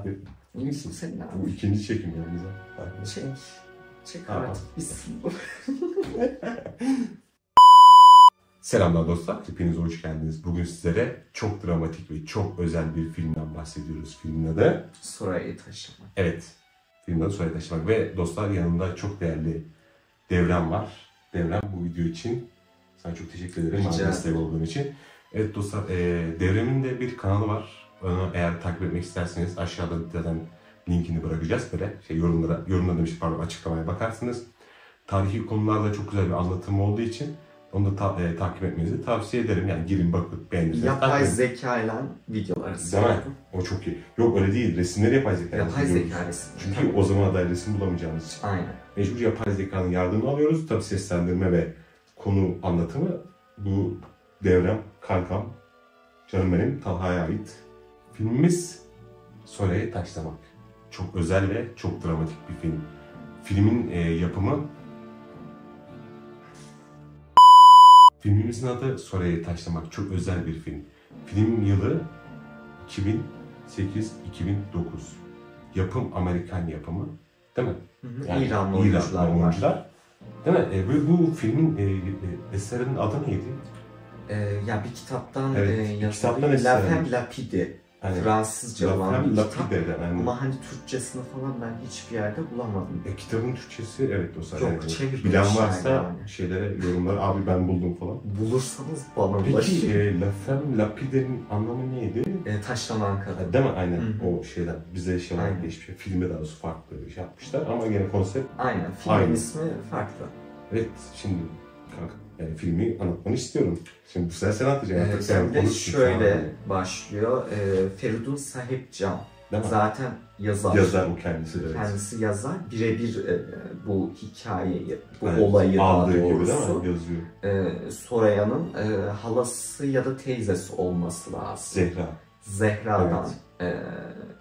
Abi. İyi misin sen ne Bu ikinci çekim ya bize. Çek artık bitsin bu. Selamlar dostlar, hepiniz hoş geldiniz. Bugün sizlere çok dramatik ve çok özel bir filmden bahsediyoruz. Filmin adı Sorayı taşımak. Evet, filmin adı Sorayı Taşımak ve dostlar yanımda çok değerli Devrem var. Devrem bu video için sana çok teşekkür ederim. Rica Destek olduğun için. Evet dostlar, Devrem'in de bir kanalı var. Onu eğer takip etmek isterseniz aşağıda zaten linkini bırakacağız. Böyle yorumlara demiş pardon açıklamaya bakarsınız. Tarihi konularda çok güzel bir anlatım olduğu için onu da takip etmenizi tavsiye ederim. Yani girin bakıp beğenirseniz. Yapay zeka ile videoları seyredin. O çok iyi. Yok öyle değil. Resimleri yapay zeka. Yapay zeka resim. Çünkü tabii. o zaman da resim bulamayacağımız için. Aynen. Mecbur yapay zekanın yardımını alıyoruz. Tabii seslendirme ve konu anlatımı bu Devrem, kankam, canım benim, Talha'ya ait. Filmimiz Sorayı Taşlamak. Çok özel ve çok dramatik bir film. Filmin yapımı... Filmimizin adı Sorayı Taşlamak. Çok özel bir film. Film yılı 2008-2009. Yapım Amerikan yapımı. Değil mi? Yani İranlı oyuncular var. Değil mi? Bu filmin eserinin adı neydi? Ya bir kitaptan kitaptan La Femme Lapide. Hani, Fransızca olan bir kitap. Yani. Ama hani Türkçesini falan ben hiçbir yerde bulamadım. Kitabın Türkçesi evet o sayede. Yok çevirmiş. Bilen varsa yani. Şeylere yorumlara abi ben buldum falan. Bulursanız bana ulaşın. Peki La Femme Lapide'nin anlamı neydi? Taşlanan kadın. Değil mi? Aynen. O şeyden bize şey olarak geçmiş. Filmde daha doğrusu farklı şey yapmışlar ama gene konsept aynen. Filmin ismi farklı. Evet şimdi kanka yani filmi anlatmanı istiyorum. Şimdi bu sefer sen anlatacaksın. Şimdi şöyle başlıyor. Feridun Sahipcan. Zaten yazar. Yazar o kendisi. Evet. Kendisi yazar. Birebir bu hikayeyi, bu olayı aldığı daha doğrusu gibi yazıyor. Soraya'nın halası ya da teyzesi olması lazım. Zehra'dan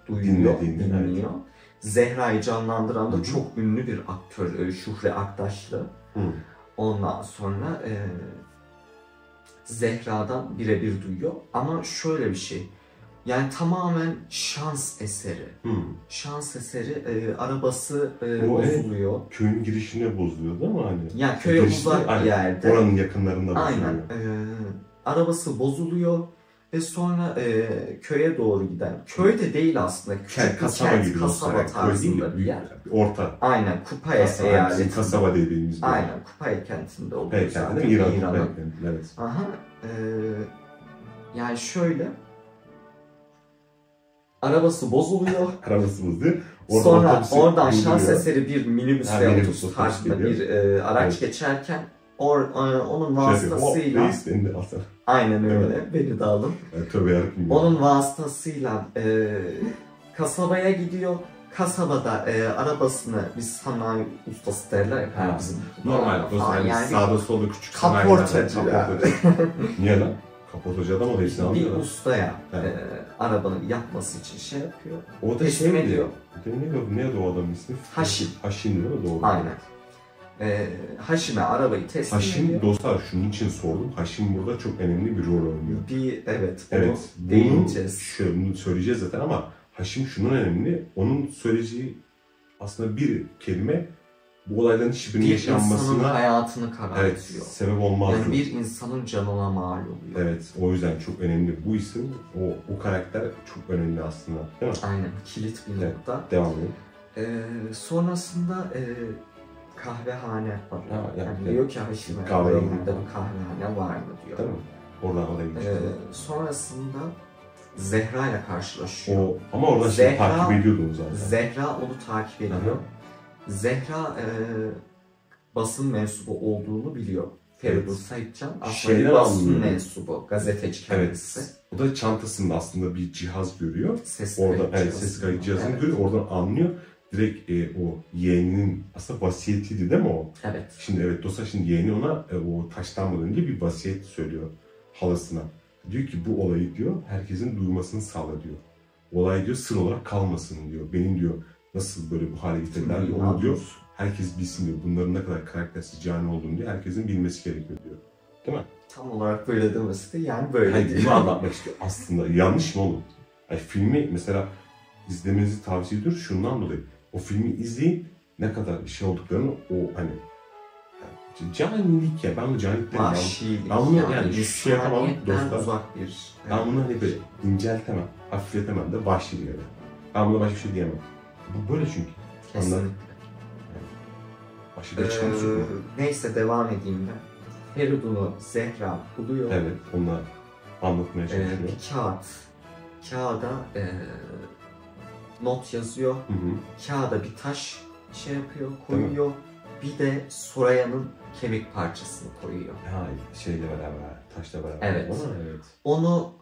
dinliyor. Evet. Zehra'yı canlandıran da çok ünlü bir aktör, Şuhre Aktaşlı. Ondan sonra Zehra'dan birebir duyuyor. Ama şöyle bir şey, yani tamamen şans eseri. Şans eseri, arabası bozuluyor. Köyün girişine bozuluyor değil mi hani? Yani köye uzak bir yerde. Oranın yakınlarında bozuluyor. Aynen. Arabası bozuluyor. Ve sonra köye doğru giden, köy de değil aslında, küçük kasaba tarzında bir yer. Orta. Aynen, Kupaya eyaleti. Kasaba dediğimiz bir yer. Aynen, Kupaya kentinde oluyor. Kupaya kentinde, İran'ın. Evet. Aha, yani şöyle, arabası bozuluyor. Arabası bozuluyor. Sonra oradan şans eseri bir minibüs ve otobüs tarzında bir araç geçerken onun vasıtasıyla aynen öyle beni de alın. Onun vasıtasıyla kasabaya gidiyor. Kasabada arabasını biz sanayi ustası derler ya bizim. Normal yani sağda solda küçük kaportacı. Niye lan? Kaportacı adam o da hepsini alıyor. Bir ustaya arabanın yapması için şey yapıyor. O da şey mi diyor? Neydi o adamın ismi? Haşim değil mi? Doğru. Aynen. Haşim'e arabayı teslim ediyor. Haşim dostlar şunun için sordum. Haşim burada çok önemli bir rol oynuyor. Evet. Değineceğiz. Şunu söyleyeceğiz zaten ama Haşim şunun önemli. Onun söyleyeceği aslında bir kelime bu olayların hiçbirinin yaşanmasına... Bir insanın hayatını karartıyor. Sebep olmaz. Yani bir insanın canına mal oluyor. Evet, o yüzden çok önemli. Bu isim, o karakter çok önemli aslında. Değil mi? Aynen, kilit bir nokta. Devam edelim. Sonrasında kahvehane var. Yani diyor ki Haşim'e, burada bir kahvehane var mı diyor. Değil mi? Oradan oraya geçiyor. Sonrasında Zehra ile karşılaşıyor. Ama oradan takip ediyordum zaten. Zehra onu takip ediyor. Zehra basın mensubu olduğunu biliyor. Feridun Sahipcan aslında bir basın mensubu, gazeteci kendisi. Evet. O da çantasında aslında bir cihaz görüyor. Ses kayıt cihazını görüyor. Oradan anlıyor. Direkt o yeğeninin aslında vasiyetiydi değil mi o? Evet. Şimdi dostlar şimdi yeğeni ona o taşlanmadan önce bir vasiyet söylüyor halasına. Diyor ki bu olayı diyor herkesin duymasını sağla diyor. Olay diyor sır olarak kalmasın diyor. Benim diyor nasıl böyle bu hale getirdiler onu diyor. Herkes bilsin diyor. Bunların ne kadar karaktersiz cani olduğunu diyor. Herkesin bilmesi gerekiyor diyor. Değil mi? Tam olarak böyle demesi de yani böyle diyor. Bunu anlatmak istiyor. Aslında yanlış mı oğlum? Yani filmi mesela izlemenizi tavsiye ediyoruz şundan dolayı. O filmi izleyin, ne kadar şey olduklarını o hani canilik ya, ben bu canilik derim. Ben bunu yani şu şey yapamam dostlar. Uzak bir, ben bunu hani böyle inceltemem, hafifletemem de vahşi diyorum. Ben buna başka bir şey diyemem. Bu böyle çünkü. Kesinlikle. Başka bir çıkamıyorsun. Neyse devam edeyim ben. Feridun'u Zehra buluyor. Evet, onlar anlatmaya çalışıyor. Bir kağıt. Kağıda not yazıyor. Kağıda bir taş şey yapıyor, koyuyor. Bir de Soraya'nın kemik parçasını koyuyor. Ha, şeyle beraber, taşla beraber. Evet. Evet. Onu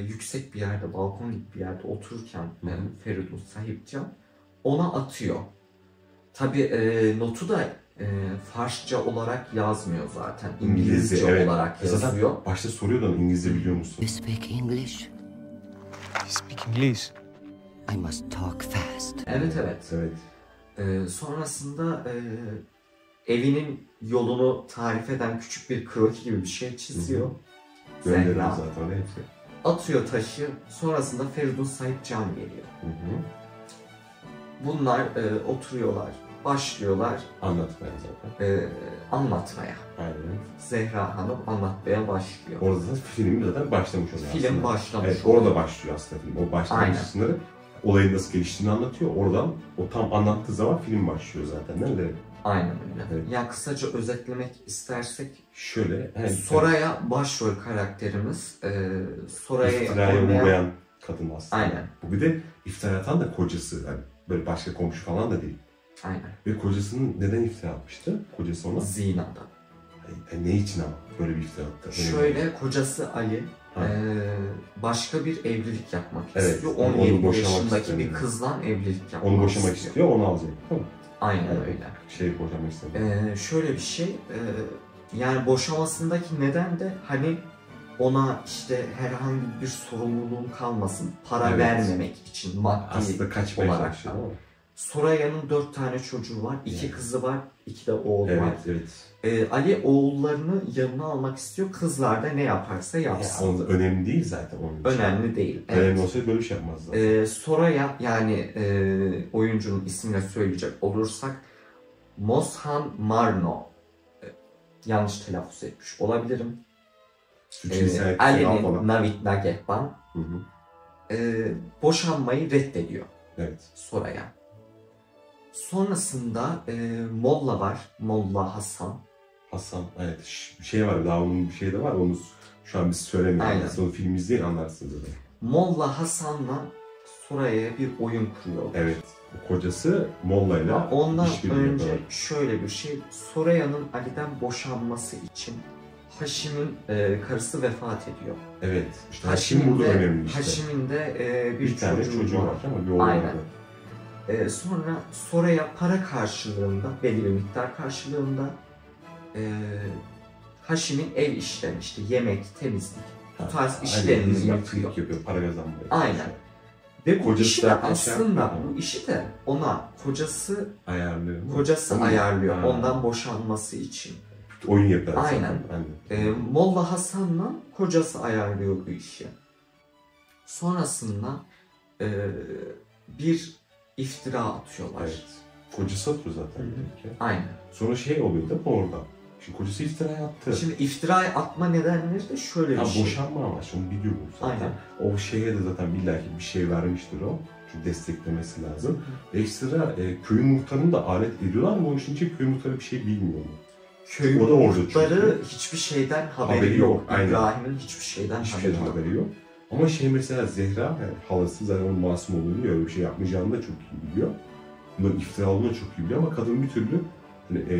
yüksek bir yerde, balkon gibi bir yerde otururken Feridun sahipcan ona atıyor. Tabii notu da Farsça olarak yazmıyor zaten. İngilizce evet. olarak yazıyor. Zaten başta soruyordu İngilizce biliyor musun? You speak English? I speak English. I must talk fast. Evet. Sonrasında evinin yolunu tarif eden küçük bir kroki gibi bir şey çiziyor. Gönderiyor zaten hepsi. Atıyor taşı. Sonrasında Feridun sahipcan geliyor. Bunlar oturuyorlar. Başlıyorlar. Anlatmaya zaten. Anlatmaya. Aynen. Zehra Hanım anlatmaya başlıyor. Orada zaten film zaten başlamış oluyor aslında. Film başlamış. Evet, orada başlıyor aslında film. O başlangıç kısımları olayın nasıl geliştiğini anlatıyor. Oradan o tam anlattığı zaman film başlıyor zaten değil mi? Aynen öyle. Evet. Ya kısaca özetlemek istersek şöyle. Soraya başrol karakterimiz. Soraya İftiraya uğrayan kadın aslında. Aynen. Bu bir de iftira atan da kocası. Yani böyle başka komşu falan da değil. Aynen. Ve kocasının neden iftira atmıştı? Kocası ona? Zina'dan. Ne için ama böyle bir iftira attı? Şöyle kocası Ali başka bir evlilik yapmak istiyor. 17 yaşındaki bir kızla evlilik yapmak istiyor. Onu boşamak istiyor, onu alacak. Tamam. Aynen öyle. Boşamak istemiyor. Şöyle bir şey, yani boşamasındaki neden de hani ona işte herhangi bir sorumluluğun kalmasın, para vermemek için maddi aslında kaçmaya olarak. Soraya'nın 4 tane çocuğu var, 2 kızı var, 2 de oğlu var. Ali oğullarını yanına almak istiyor, kızlar da ne yaparsa yapsın. Önemli değil zaten onun için. Önemli değil. Önemli olsaydı böyle bir şey yapmaz zaten. Soraya yani oyuncunun ismini söyleyecek olursak Moshan Marno, yanlış telaffuz etmiş olabilirim. Ali'nin Navit Nagehban boşanmayı reddediyor Soraya. Sonrasında Molla var, Molla Hasan. Evet, bir şey var, daha onun bir şey de var, onu şu an biz söylemiyoruz. Sonra film izleyin anlarsınız zaten. Molla Hasan'la Soraya'ya bir oyun kuruyor. Evet, kocası Molla'yla ondan önce şöyle bir şey, Soraya'nın Ali'den boşanması için Haşim'in karısı vefat ediyor. Evet, işte Haşim burada önemli işte. Haşim'in de bir tane çocuğu var ama bir oğlu var. Sonra Soraya para karşılığında, belli bir miktar karşılığında Haşim'in ev işlerini, işte yemek, temizlik, bu tarz işlerini yapıyor. Para kazanmaya. Aynen. Ve bu işi de aslında, bu işi de ona kocası ayarlıyor ondan boşanması için. Oyun yapıyor. Aynen. Molla Hasan'la kocası ayarlıyor bu işi. Sonrasında bir iftira atıyorlar. Evet. Kocası atıyor zaten. Aynen. Sonra şey oluyor da orada. Şimdi kocası iftiraya attı. Şimdi iftiraya atma nedenleri de şöyle bir şey. Boşanma amaçlı, onu biliyor bu zaten. Aynen. O şeye de zaten illaki bir şey vermiştir o. Çünkü desteklemesi lazım. Ekstra köyün muhtarını da alet ediyorlar ama o işin için köy muhtarı bir şey bilmiyor mu? Köyün muhtarı hiçbir şeyden haberi yok. İbrahim'in hiçbir şeyden haberi yok. Ama mesela Zehra, yani halası zaten onun masum olduğunu, öyle bir şey yapmayacağını da çok iyi biliyor. Bunların iftira olduğunu çok iyi biliyor ama kadın bir türlü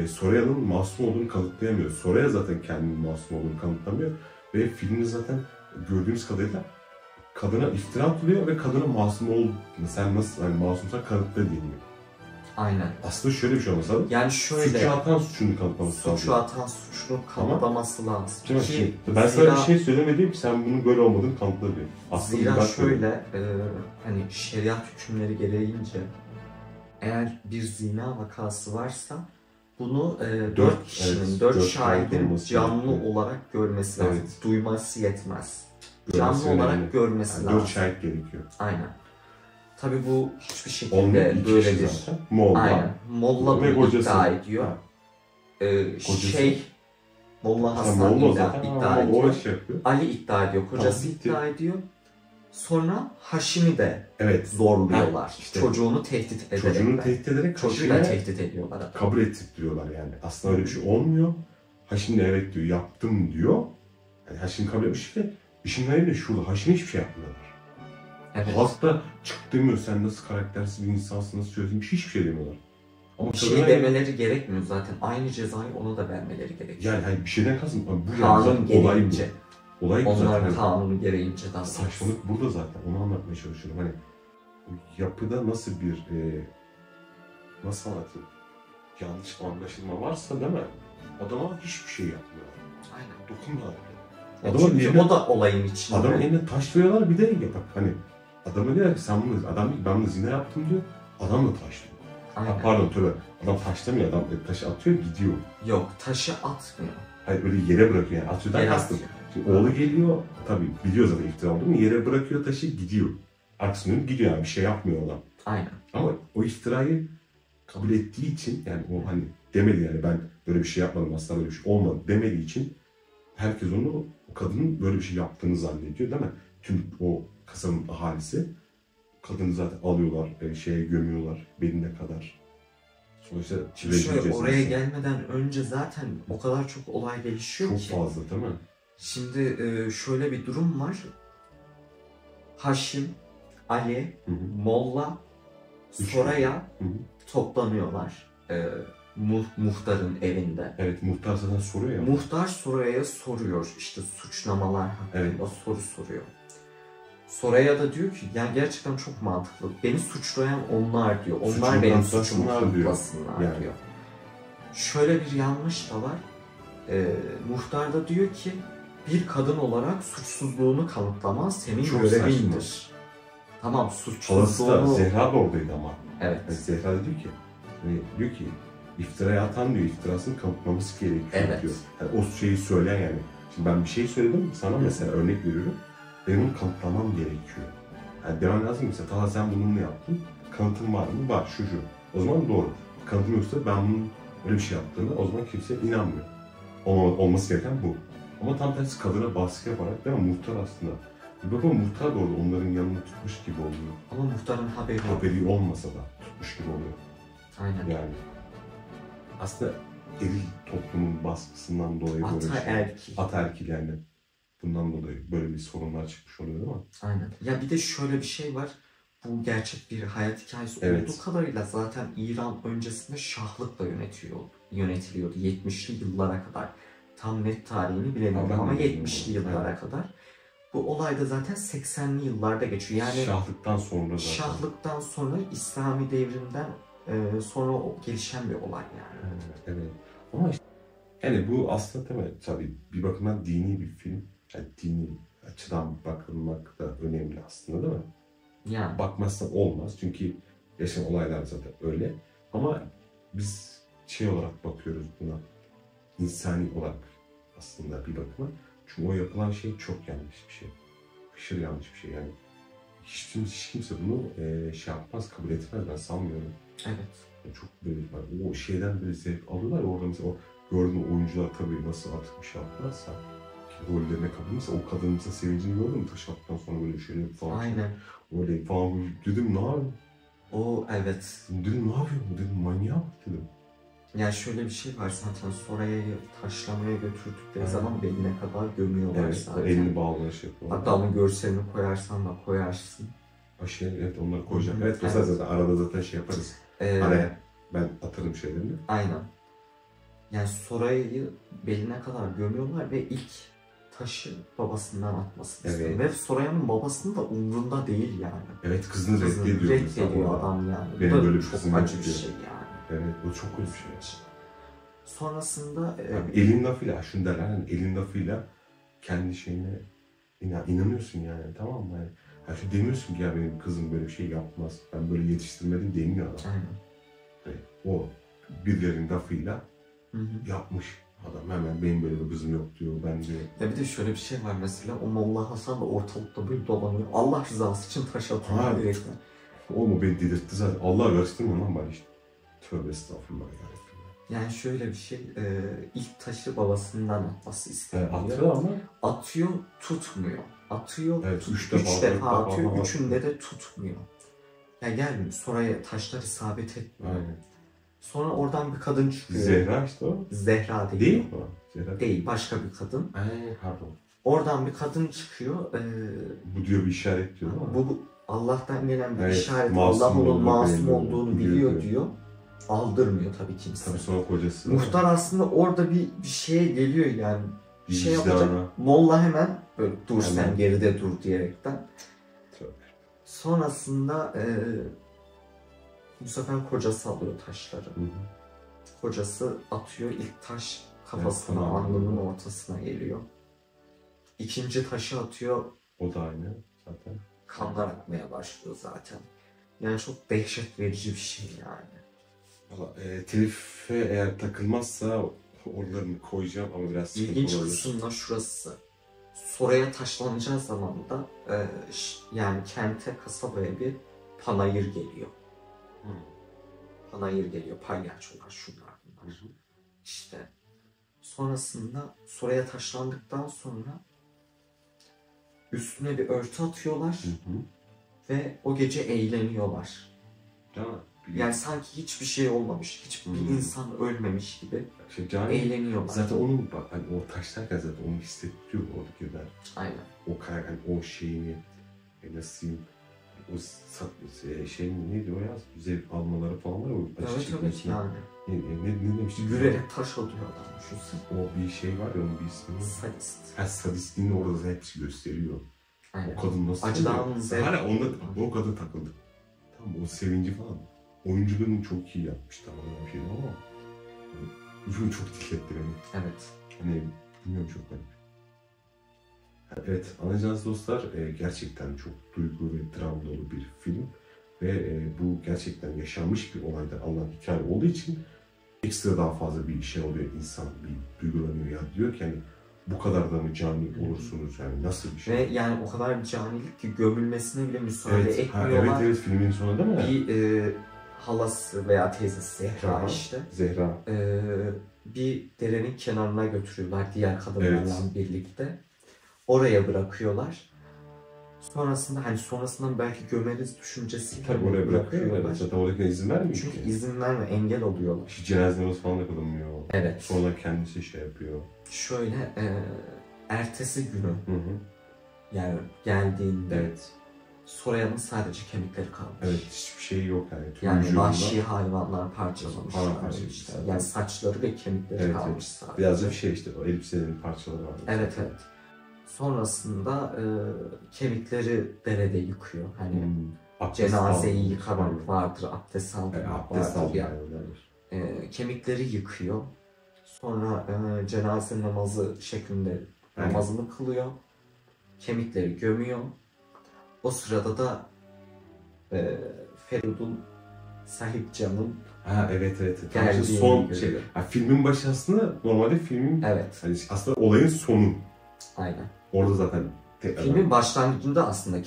Soraya'nın masum olduğunu kanıtlayamıyor. Soraya zaten kendinin masum olduğunu kanıtlamıyor. Ve filmde zaten gördüğümüz kadarıyla kadına iftira atılıyor ve kadına masum olduğunu, sen nasıl masumsan kanıtla deniyor. Aynen. Aslında şöyle bir şey olması lazım. Yani şöyle. Suçu atan suçunu kanıtlaması lazım. Suçu atan suçunu kanıtlaması lazım. Ben sana bir şey söylemedim ki sen bunun böyle olmadığını kanıtla diyor. Zira şöyle hani şeriat hükümleri gereğince eğer bir zina vakası varsa bunu 4 kişinin, 4 şahidin canlı olarak görmesi lazım. Duyması yetmez. Canlı olarak görmesi lazım. 4 şahit gerekiyor. Aynen. Tabii bu hiçbir şekilde böyle bir... Molla. Aynen. Molla bunu iddia ediyor. Molla Hasan iddia ediyor. Ali iddia ediyor. Kocası iddia ediyor. Sonra Haşim'i de zorluyorlar. İşte çocuğunu tehdit ederek. Çocuğu da tehdit ediyorlar. Kabul ettirtiyorlar yani. Aslında öyle bir şey olmuyor. Haşim de evet diyor, yaptım diyor. Yani Haşim kabul etmiş ki işin de şurada. Haşim hiçbir şey yapmıyorlar. Evet. Halkta çık demiyor, sen nasıl karaktersiz bir insansın, nasıl çözülmüş, hiçbir şey demiyorlar. Ama bir şey demeleri gerekmiyor zaten. Aynı cezayı ona da vermeleri gerekiyor. Yani bir şeyden kastım. Bu kanun gereğince. Olay onların kanunu gereğince. Saçmalık burada zaten. Onu anlatmaya çalışıyorum. Hani yapıda nasıl bir nasıl anlatayım? Yanlış anlaşılma varsa değil mi? Adama hiçbir şey yapmıyor. Aynen. Dokunmuyor. Çünkü o da olayın içinde. Adamın eline taş veriyorlar, bir de yapar. Hani adama diyor ki sen bunu, adam diyor ben bunu zina yaptım diyor. Adam da taşlıyor. Pardon tövbe. Adam taşlamıyor, adam taşı atıyor gidiyor. Yok, taşı atmıyor. Hayır öyle yere bırakıyor yani. Atıyordan kastım. Şimdi oğlu geliyor, tabii biliyor zaten iftira olduğunu, yere bırakıyor taşı gidiyor. Arkasını dönüp gidiyor yani, bir şey yapmıyor adam. Aynen. Ama o iftirayı kabul ettiği için yani o hani demedi yani ben böyle bir şey yapmadım, asla böyle bir şey olmadı demediği için herkes onu, o kadının böyle bir şey yaptığını zannediyor değil mi? Tüm o kasabanın ahalisi kadını zaten alıyorlar, şeye gömüyorlar beline kadar. Sonuçta şöyle oraya gelmeden önce zaten o kadar çok olay gelişiyor çok ki. Çok fazla değil mi? Şimdi şöyle bir durum var. Haşim, Ali, Molla, Soraya toplanıyorlar muhtarın evinde. Evet, muhtar zaten soruyor ya. Muhtar Soraya'ya soruyor işte suçlamalar hakkında soru soruyor. Soraya da diyor ki yani gerçekten çok mantıklı. Beni suçlayan onlar diyor. Onlar benim suçumu kutlasınlar diyor. Şöyle bir yanlış da var. Muhtar da diyor ki bir kadın olarak suçsuzluğunu kanıtlaman senin çok görevindir. Saçma. Tamam suçsuzluğunu... Zehra da oradaydı ama. Evet. Yani Zehra da diyor ki iftiraya atan diyor, iftirasını kanıtlaması gerekiyor diyor. Yani o şeyi söyleyen yani. Şimdi ben bir şey söyledim sana mesela örnek veriyorum. Benim onu kanıtlamam gerekiyor. Yani demen lazım mesela Talha sen bunu mu yaptın? Kanıtın var mı? Var şu. O zaman doğru. Kanıtım yoksa ben bunun öyle bir şey yaptığını o zaman kimse inanmıyor. Olması gereken bu. Ama tam tersi kadına baskı yaparak değil mi? Muhtar aslında. Bir bakın muhtar da orada onların yanını tutmuş gibi oluyor. Ama muhtarın haberi olmasa da tutmuş gibi oluyor. Aynen. Yani aslında eril toplumun baskısından dolayı böyle ataerkil yani. Bundan dolayı böyle bir sorunlar çıkmış oluyor değil mi? Aynen. Ya bir de şöyle bir şey var. Bu gerçek bir hayat hikayesi olduğu kadarıyla zaten İran öncesinde şahlıkla yönetiliyordu 70'li yıllara kadar. Tam net tarihini bilemiyorum ama 70'li yıllara kadar. Bu olay da zaten 80'li yıllarda geçiyor. Yani şahlıktan sonra zaten. Şahlıktan sonra İslami devrimden sonra gelişen bir olay yani. Evet. Ama işte, yani bu aslında tabii bir bakımdan dini bir film. Yani dini açıdan bakılmak da önemli aslında değil mi? Yani. Bakmazsan olmaz çünkü yaşanan olaylar zaten öyle. Ama biz şey olarak bakıyoruz buna. İnsani olarak aslında bir bakıma. Çünkü o yapılan şey çok yanlış bir şey. Aşırı yanlış bir şey yani. Hiç kimse bunu şey yapmaz, kabul etmez ben sanmıyorum. Evet. Yani çok böyle o şeyden böyle zevk alıyorlar. Orada mesela o gördüğüm oyuncular tabii nasıl artık bir şey yapmazsa rollerine kapılmışsa o kadının mesela sevincini gördün mü? Taş attıktan sonra böyle şöyle falan. Aynen. Öyle falan dedim ne yapayım? O evet. Dedim ne yapıyorum? Dedim manyak dedim. Yani şöyle bir şey var zaten Soraya'yı taşlamaya götürdükleri zaman beline kadar gömüyorlar zaten. Elini bağlı şey yapıyorlar. Hatta onun görselini koyarsan da koyarsın. Evet onları koyacağım. Evet mesela zaten arada zaten şey yaparız. Araya ben atarım şeylerini. Aynen. Yani Soraya'yı beline kadar gömüyorlar ve ilk taşı babasından atmasını istiyor. Ve Soraya'nın babasının da umrunda değil yani. Evet kızını reddediyor. Reddediyor adam yani. Benim böyle bir çok acı bir şey yani. Evet bu çok kötü bir şey. Sonrasında... elin lafıyla, şunu derler yani elin lafıyla kendi şeyine inanıyorsun yani tamam mı? Yani şu demiyorsun ki ya benim kızım böyle bir şey yapmaz. Ben böyle yetiştirmedim demiyor adam. Aynen. Yani, o birilerinin lafıyla yapmış. Adam hemen benim böyle bir kızım yok diyor, ben diyor. Ya bir de şöyle bir şey var mesela, o Molla Hasan da ortalıkta böyle dolanıyor. Allah rızası için taş atıyor direkten. Oğlum beni delirtti zaten. Allah'a karıştırma lan bari işte. Tövbe estağfurullah ya. Yani şöyle bir şey, ilk taşı babasından atması isteniyor. Atıyor ama. Atıyor, tutmuyor. Atıyor, evet, üç defa atıyor, üçünde de tutmuyor. Ya gelmiyor, sonra taşlar isabet etmiyor. Aynen. Sonra oradan bir kadın çıkıyor. Zehra işte o. Zehra değil. Değil mi? Zehra değil, başka bir kadın. Pardon. Oradan bir kadın çıkıyor. Bu diyor bir işaret diyor ama. Bu Allah'tan gelen bir evet, işaret. Allah onun masum olduğunu biliyor diyor. Aldırmıyor tabii kimse. Tabii sonra kocası. Muhtar aslında orada bir şeye geliyor yani. Bir şey vicdana. yapacak. Molla hemen böyle dur hemen. Sen geride dur diyerekten. Tövbe. Sonrasında bu sefer kocası alıyor taşları. Hı-hı. Kocası atıyor, ilk taş kafasına, evet, alnının ortasına geliyor. İkinci taşı atıyor. O da aynı zaten. Kanlar akmaya başlıyor zaten. Yani çok dehşet verici bir şey yani. Valla telife eğer takılmazsa oralarını koyacağım ama biraz sıkıntı İlginç olabilir. kısım da şurası. Soraya taşlanacağı zaman da yani kente, kasabaya bir panayır geliyor. Panayır geliyor, palyaçolar, şunlar bunlar. İşte sonrasında Soraya taşlandıktan sonra üstüne bir örtü atıyorlar ve o gece eğleniyorlar. Yani sanki hiçbir şey olmamış, hiçbir insan ölmemiş gibi eğleniyorlar. Zaten onu hani o taşlarken zaten onu hissettiriyor oradakiler. Aynen. O yani o şeyini nasıl diyeyim, o şeyin neydi o ya, zevk almaları falan var ya, o acı çekmesi yani. Ne demiştik? Yürüyerek taş alıyor adam, düşünsün. O bir şey var ya, onun bir ismi. Sadist. Sadistliğini orada hepsi gösteriyor. Aynen. O kadın nasıl acıdan zevk. Hala o kadın takıldı. Tamam, o sevinci falan. Oyunculuğunu çok iyi yapmış, tamam bir şey ama çok dikkatle beni. Evet. Hani bilmiyorum, çok garip. Evet, Anlayacağınız dostlar gerçekten çok duygu ve dram dolu bir film ve bu gerçekten yaşanmış bir olaydan alınan hikaye olduğu için ekstra daha fazla bir şey oluyor, insan bir duygulanıyor ya, diyor ki hani bu kadar da mı cani olursunuz, yani nasıl bir şey? Ve yani o kadar bir canilik ki gömülmesine bile müsaade etmiyorlar. Evet, filmin sonu değil mi? Bir halası veya teyzesi Zehra işte. Zehra. Bir derenin kenarına götürüyorlar diğer kadınlarla birlikte. Oraya bırakıyorlar. Sonrasında hani sonrasından belki gömeriz düşüncesiyle tabii oraya bırakıyorlar. Zaten oradakine izin vermiyor. Çünkü izin vermiyor, engel oluyorlar. Hiç cenazelerimiz falan da kılınmıyor. Evet. Sonra kendisi şey yapıyor. Şöyle ertesi günü yani geldiğinde Soraya'nın sadece kemikleri kalmış. Evet, hiçbir şey yok yani. Yani vahşi hayvanlar parçalamışlar. İşte. Yani saçları ve kemikleri kalmış sadece. Biraz da bir şey işte, o elbisenin parçaları var. Evet. Sonrasında kemikleri derede yıkıyor. Hani cenazeyi yıkamak vardır, abdest almak vardır ya. Kemikleri yıkıyor. Sonra cenaze namazı şeklinde namazını kılıyor. Kemikleri gömüyor. O sırada da Feridun Sahipcan'ın evet. Son şey. Filmin başı aslında normalde filmin hani aslında olayın sonu. Aynen. Orada zaten filmin başlangıcında aslında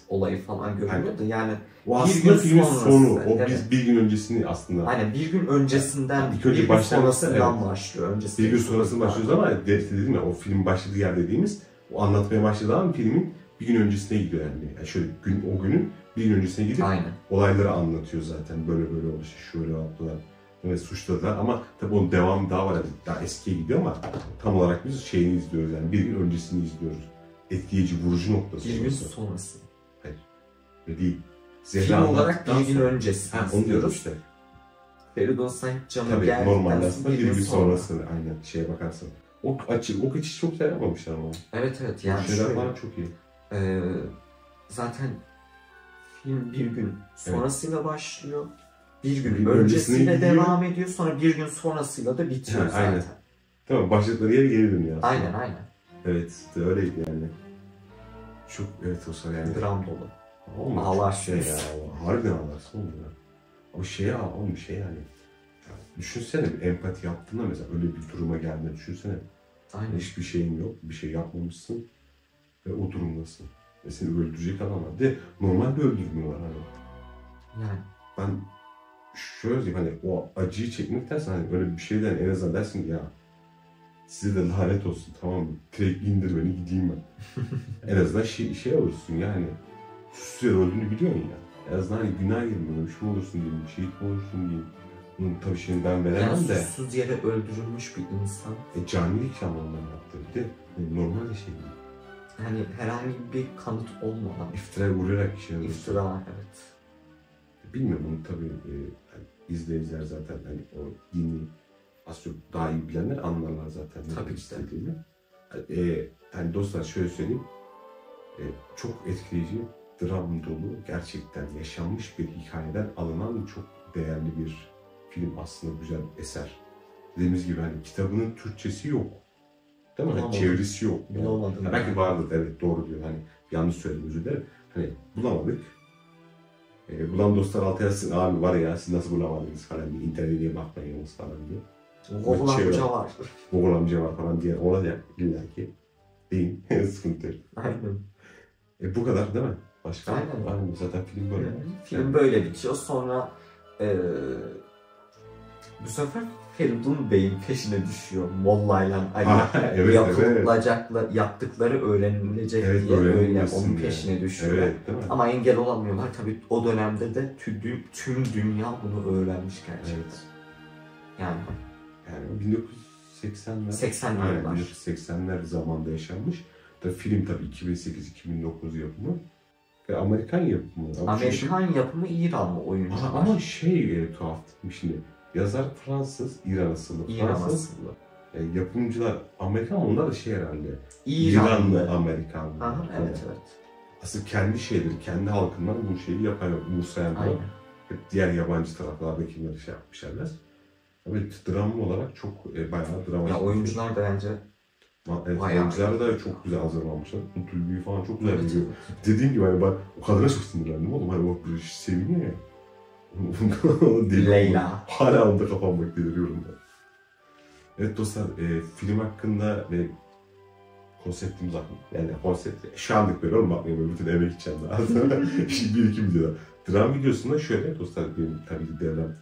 olayı falan görünüyordu. Yani o aslında filmin sonu. O biz bir gün öncesini aslında. Aynen, bir gün öncesinden, bir gün sonrasından başlıyor. Bir gün sonrasından başlıyoruz ama dedim ya, o film başladığı yer dediğimiz o anlatmaya başladığı ama filmin bir gün öncesine gidiyor yani. Şöyle o günün bir gün öncesine gidip olayları anlatıyor zaten. Böyle olmuş, şöyle yaptılar. Evet, suçladılar ama tabii onun devamı daha var. Daha eskiye gidiyor ama tam olarak biz şeyini izliyoruz yani. Bir gün öncesini izliyoruz. Etkileyici, vurucu noktası. Bir gün sonrası. Hayır. Öyle değil. Film olarak bir gün öncesi. Onu diyoruz işte. Feridun Sahipcan'ın geldikten normalde aslında bir gün sonrası. Aynen, şeye bakarsın. O kaçış çok güzel yapmamışlar ama. Evet. Yani şeyler falan çok iyi. Zaten film bir gün sonrasıyla başlıyor. Bir gün öncesiyle devam ediyor. Sonra bir gün sonrasıyla da bitiyor zaten. Aynen. Tamam, başladıkları yere geri dönüyor aslında. Aynen. Evet, öyleydi yani. Çok o sonra yani. Dram dolu. Ağlarsın ya. Harbiden ağlarsın oğlum ya. O şey yani. Düşünsene, bir empati yaptığında mesela öyle bir duruma geldiğinde düşünsene. Aynen. Hiçbir şeyin yok, bir şey yapmamışsın ve o durumdasın. Ve seni öldürecek adam var. De normalde öldürmüyorlar hani. Yani. Ben şöyle diyeyim, hani o acıyı çekmektense hani böyle bir şeyden en azından dersin ki ya size de lanet olsun, tamam mı? Direkt indir beni gideyim ben. En azından şey olursun yani. Susuz yere öldüğünü biliyorsun ya. En azından hani günah yerine bir şey olursun diyeyim, şehit mi olursun diyeyim. Bunun tabii şimdi ben veremem yani de. Susuz yere öldürülmüş bir insan. Canilik anlamında yaptı bir de. Normal bir şey değil. Yani herhangi bir kanıt olmadan. İftira uğrayarak şey olursun. İftira, evet. Bilmiyorum bunu tabii yani izleyiciler zaten hani o dini az çok daha iyi bilenler anlarlar zaten. Tabii ki de. Yani dostlar şöyle söyleyeyim. Çok etkileyici, dram dolu, gerçekten yaşanmış bir hikayeden alınan çok değerli bir film, aslında güzel bir eser. Dediğimiz gibi hani kitabının Türkçesi yok. Değil mi? Hani çevirisi yok. Bulamadım. Belki vardır, evet doğru diyor. Hani yanlış söyledim, özür dilerim. Hani bulamadık. Bulan dostlar altı yazsın, abi var ya siz nasıl bulamadınız falan diye, internete bakmayınız falan diye. Google amca var. Google amca var falan diye olacak illaki. Değil, sıkıntı yok. Aynen. Bu kadar değil mi? Başka? Aynen. Zaten film böyle. Film böyle bitiyor. Sonra bu sefer Feridun Bey'in peşine düşüyor. Molla'yla Ali. Evet. Yaptıkları öğrenilecek diye öyle onun peşine düşüyor. Evet, ama engel olamıyorlar. Tabii o dönemde de tüm dünya bunu öğrenmiş gerçekten. Evet. Yani 1980'ler. 80'ler. 1980'ler zamanda yaşanmış. Tabii film tabii 2008-2009 yapımı. Ve Amerikan yapımı. Amerikan yapımı İranlı oyuncular. Ama tuhaf şimdi. Yazar Fransız, İran asıllı. Yapımcılar Amerikan, onlar da herhalde. İranlı Amerikanlı. Aha, evet. Asıl kendi şeyleri, kendi halkından bu şeyi yapan, umursayanlar. Diğer yabancı taraflardakileri yapmışlar. Evet, dram olarak çok bayağı dramatik. Ya oyuncular da bence oyuncular da çok güzel hazırlanmışlar. Tülbüyü falan çok güzel biliyor. Dediğim gibi hani ben o kadar çok sinirlendim oğlum. Hani o bir seviniyor ya. Leyla. Hala onda kafamda deliriyorum ben. Evet dostlar, film hakkında ve konseptimiz hakkında. Yani konsept şu anlık böyle oğlum, bakmayın böyle bütün emek içeceğim daha sonra. Bir iki videoda. Dram videosunda şöyle dostlar, benim tabii ki devrem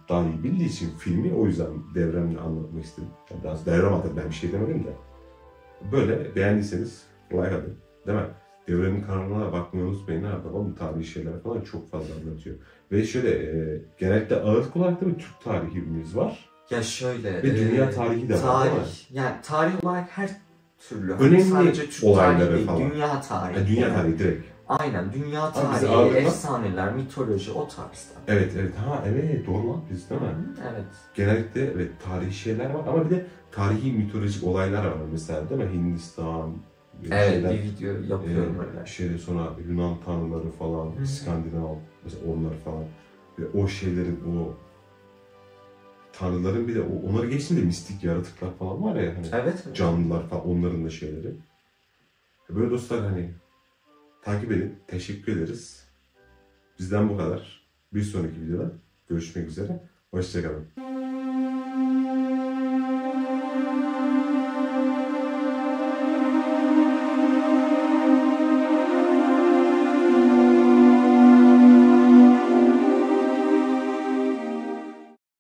daha iyi bildiği için filmi, o yüzden devremle anlatmak istedim. Yani daha devrem adı, ben bir şey demedim de. Böyle beğendiyseniz like atın. Değil mi? Devremin kanalına bakmayı unutmayın ha. Babam tarihi şeyler falan çok fazla anlatıyor. Ve şöyle genellikle ağırlık olarak da bir Türk tarihimiz var. Ya şöyle. Ve dünya tarihi de var. Yani tarih olarak her türlü. Önemli sadece Türk olayları tarihi falan. Dünya tarihi. Dünya tarihi direkt. Aynen, dünya tarihi, efsaneler, mitoloji, o tarzda. Evet, doğru lan biz değil mi? Evet. Genellikle tarihi şeyler var ama bir de tarihi mitolojik olaylar var mesela değil mi? Hindistan, bir video yapıyorum öyle. Sonra Yunan tanrıları falan, İskandinav mesela onlar falan. Ve o şeylerin, o tanrıların bir de onları geçsin de mistik yaratıklar falan var ya hani. Canlılar falan, onların da şeyleri. Böyle dostlar hani takip edin. Teşekkür ederiz. Bizden bu kadar. Bir sonraki videoda görüşmek üzere. Hoşça kalın.